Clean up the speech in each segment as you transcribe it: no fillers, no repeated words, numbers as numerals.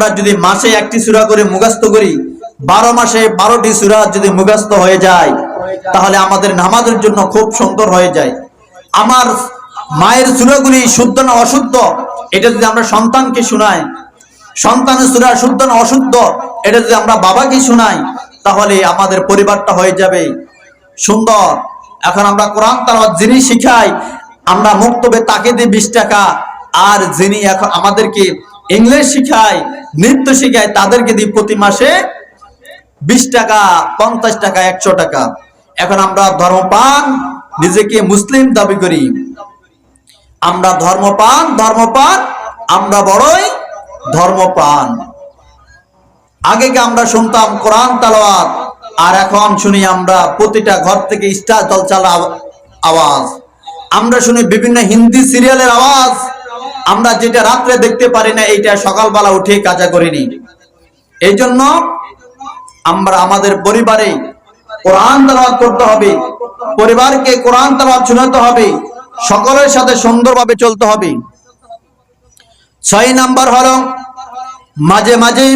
আমরা যদি মাসে একটি সূরা করে মুখস্থ করি, 12 মাসে 12টি সূরা যদি মুখস্থ হয়ে যায়, তাহলে আমাদের নামাজের জন্য খুব সুন্দর হয়ে যায়। আমার মায়ের সূরাগুলি শুদ্ধ না অশুদ্ধ, এটা যদি আমরা সন্তানকে শোনাই, সন্তানের সূরা শুদ্ধ না অশুদ্ধ, এটা যদি আমরা বাবাকে শোনাই, তাহলে আমাদের পরিবারটা হয়ে যাবে সুন্দর। এখন আমরা কোরআন তেলাওয়াত যিনি শিখাই, আমরা মুক্তবে তাকে দিই 20 টাকা, আর যিনি এখন আমাদেরকে ইংলিশ শিখায়, নৃত্য শিখায়, তাদেরকে দিই প্রতি মাসে 20 টাকা, 50 টাকা, 100 টাকা। এখন আমরা ধর্মপান, নিজেকে মুসলিম দাবি করি, আমরা ধর্মপান, আমরা বড়ই ধর্মপান। আগে আমরা শুনতাম কোরআন তেলাওয়াত, আর এখন শুনি আমরা প্রতিটা ঘর থেকে স্টার জলসার আওয়াজ, আমরা শুনি বিভিন্ন হিন্দি সিরিয়ালের আওয়াজ। আমরা যেটা রাত্রে দেখতে পারি না, এইটা সকালবেলা উঠে কাজা করিনি। এই জন্য আমরা আমাদের পরিবারে কোরআন তেলাওয়াত করতে হবে, পরিবারকে কোরআন তেলাওয়াত শোনাতে হবে, সকলের সাথে সুন্দরভাবে চলতে হবে। 6 নাম্বার হলো মাঝে মাঝে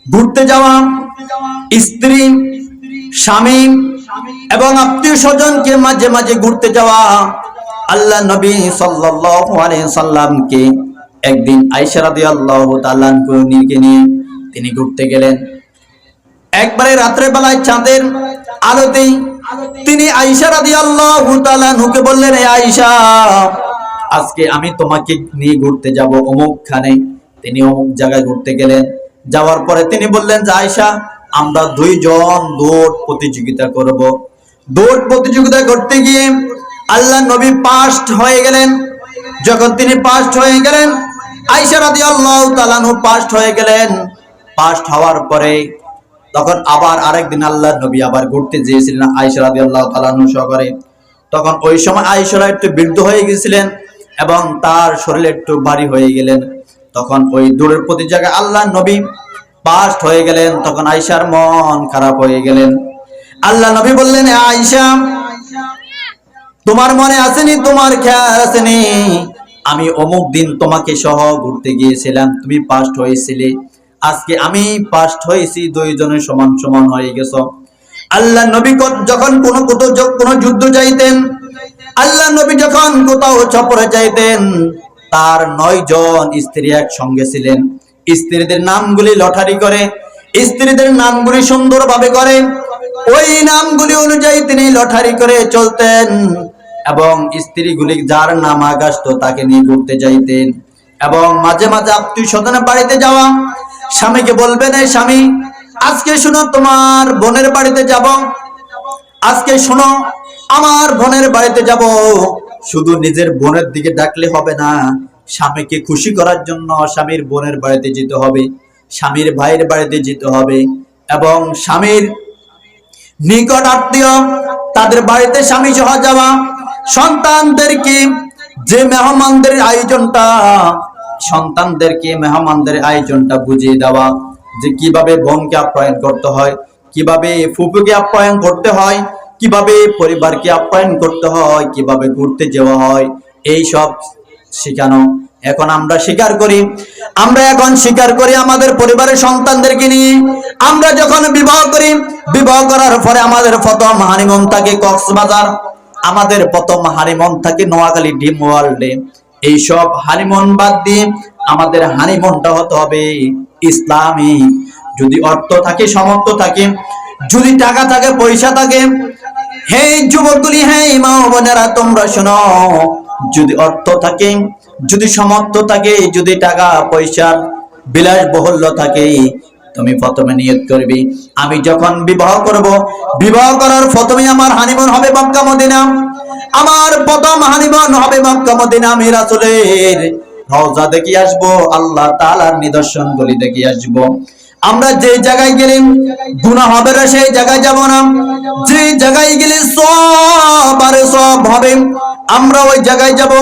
ঘুরতে যাওয়া। স্ত্রী, স্বামী এবং আত্মীয় স্বজনকে মাঝে মাঝে ঘুরতে যাওয়া। আল্লাহ নবী সাল্লাল্লাহু আলাইহি সাল্লামকে একদিন আয়েশা রাদিয়াল্লাহু তাআলা আনহাকে নিয়ে তিনি ঘুরতে গেলেন। একবারে রাতের বেলায় চাঁদের আলোতেই তিনি আয়েশা রাদিয়াল্লাহু তাআলা আনহাকে বললেন, হে আয়েশা, আজকে আমি তোমাকে নিয়ে ঘুরতে যাব অমুক খানে। তিনি অমুক জায়গায় ঘুরতে গেলেন। যাওয়ার পরে তিনি বললেন যে, আয়েশা, আমরা 2 জন দৌড় প্রতিযোগিতা করব। দৌড় প্রতিযোগিতা করতে গিয়ে আল্লাহ নবী ফার্স্ট হয়ে গেলেন। যখন তিনি ফার্স্ট হয়ে গেলেন, আয়েশা রাদিয়াল্লাহু তাআলা আনহা ফার্স্ট হয়ে গেলেন। ফার্স্ট হওয়ার পরে তখন আবার আরেকদিন আল্লাহ নবী আবার ঘুরতে গিয়েছিলেন আয়েশা রাদিয়াল্লাহু তাআলা আনহা সহকারে। তখন ওই সময় আয়েশা একটু বৃদ্ধ হয়ে গেছিলেন এবং তার শরীরে একটু ভারী হয়ে গেলেন। তখন ওই দৌড়ের প্রতিযোগিতায় আল্লাহ নবী ফার্স্ট হয়ে গেলেন। তখন আয়েশার মন খারাপ হয়ে গেলেন। আল্লাহ নবী বললেন, হে আয়েশা, তোমার মনে আসেনি, তোমার খেয়াল আসেনি, আমি অমুক দিন তোমাকে সহ ঘুরতে গিয়েছিলাম, তুমি ফার্স্ট হয়েছিলে। আজকে আমি ফার্স্ট হয়েছি, 2 জনের সমান সমান হয়ে গেছ। আল্লাহ নবী যখন কোনো যুদ্ধ যাইতেন, আল্লাহ নবী যখন কোথাও সফরে যাইতেন, তার 9 জন স্ত্রী একসঙ্গে ছিলেন। স্ত্রীদের নামগুলি লটারি করে, স্ত্রীদের নামগুলি সুন্দরভাবে করে, ওই নামগুলি অনুযায়ী তিনি লটারি করে চলতেন এবং স্ত্রীগুলি যার নাম আগাস্ত তাকে নিয়ে ঘুরতে যাইতেন। এবং মাঝে মাঝে আত্মীয় স্বজনের বাড়িতে যাওয়া। স্বামীকে বলবেন, এই স্বামী, আজকে শুনো তোমার বোনের বাড়িতে যাব, আজকে শুনো আমার বোনের বাড়িতে যাব। শুধু নিজের বোনের দিকে ডাকলে হবে না, স্বামীকে খুশি করার জন্য স্বামীর বোনের বাড়িতে যেতে হবে, স্বামীর ভাইয়ের বাড়িতে যেতে হবে এবং স্বামীর নিকট আত্মীয় তাদের বাড়িতে স্বামী সহ যাওয়া। সন্তানদেরকে যে মেহমানদের আয়োজনটা বুঝিয়ে দেওয়া, যে কিভাবে বোনকে আপ্যায়ন করতে হয়, কিভাবে ফুপুকে আপ্যায়ন করতে হয়, কিভাবে পরিবারকে আপ্যায়ন করতে হয়, কিভাবে ঘুরতে যাওয়া হয়, এই সব শেখানো। এখন আমরা স্বীকার করি আমাদের পরিবারের সন্তানদেরকে নিয়ে। আমরা যখন বিবাহ করি, বিবাহ করার পরে আমাদের প্রথম হানিমুন থাকে কক্সবাজার, আমাদের প্রথম হানিমুন থাকে নোয়াখালী ড্রিম ওয়ার্ল্ডে। এই সব হানিমুন বাদ দিয়ে আমাদের হানিমুনটা হতে হবে ইসলামী। যদি অর্থ থাকে, সামর্থ্য থাকে, যদি টাকা থাকে, পয়সা থাকে, হে যুবকগুলি, হে মা বোনেরা, তোমরা শোনো, যদি অর্থ থাকে, যদি সামর্থ্য থাকে, যদি টাকা পয়সার বিলাসবহুল্য থাকে, তুমি প্রথমে নিয়ত করবি, আমি যখন বিবাহ করব, বিবাহ করার প্রথমে আমার হানিমুন হবে মক্কা মদিনা। আমার প্রথম হানিমুন হবে মক্কা মদিনা। আমি রাসূলের রওজা দেখে আসবো, আল্লাহ তাআলার নিদর্শনগুলি দেখে আসবো। আমরা যে জায়গায় গেলে গুনাহ হবে না, সেই জায়গায় যাব না। যে জায়গায় গেলে সব আর সব হবে, আমরা ওই জায়গায় যাব।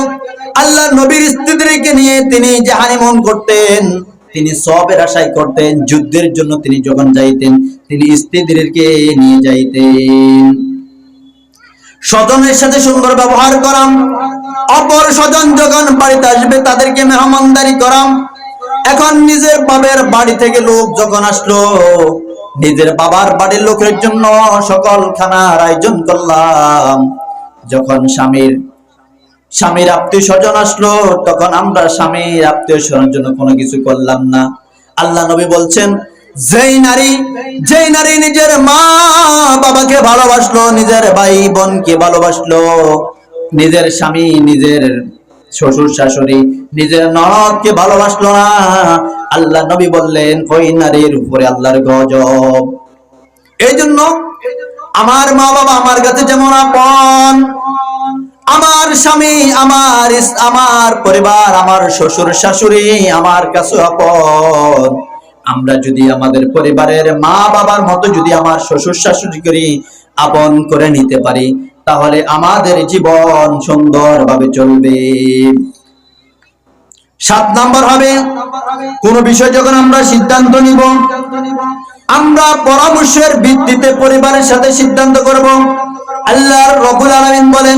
আল্লাহ নবীর স্ত্রীদেরকে নিয়ে তিনি যে হানিমুন করতেন, তিনি সবের আশায় করতেন। যুদ্ধের জন্য তিনি যখন যাইতেন, তিনি স্ত্রীদেরকে নিয়ে যাইতেন। স্বজনের সাথে সুন্দর ব্যবহার করাম, অপর স্বজন যখন বাড়িতে আসবে তাদেরকে মেহমানদারি করাম। এখন নিজের বাবার বাড়ি থেকে লোক যখন আসলো, নিজের বাবার বাড়ির লোকের জন্য সকল খানার আয়োজন করলাম। যখন স্বামীর আত্মীয় স্বজন আসলো, তখন আমরা স্বামীর আত্মীয় স্বজনের জন্য কোনো কিছু করলাম না। আল্লাহ নবী বলছেন, যেই নারী নিজের মা বাবাকে ভালোবাসলো, নিজের ভাই বোনকে ভালোবাসলো, নিজের স্বামী, নিজের শ্বশুর শাশুড়ি, নিজের ননদকে ভালোবাসলো না, আল্লাহ নবী বললেন ওই নারীর উপরে আল্লাহর গজব। এই জন্য আমার মা বাবা আমার কাছে যেমন আপন, আমার স্বামী, আমার পরিবার, আমার শ্বশুর শাশুড়ি আমার কাছে আপন। আমরা যদি আমাদের পরিবারের মা বাবার মতো যদি আমার শ্বশুর শাশুড়ি করি আপন করে নিতে পারি, তাহলে আমাদের জীবন সুন্দরভাবে চলবে। 7 নম্বর হবে, কোন বিষয় যখন আমরা সিদ্ধান্ত নিব, আমরা পরামর্শের ভিত্তিতে পরিবারের সাথে সিদ্ধান্ত করব। আল্লাহ রাব্বুল আলামিন বলেন,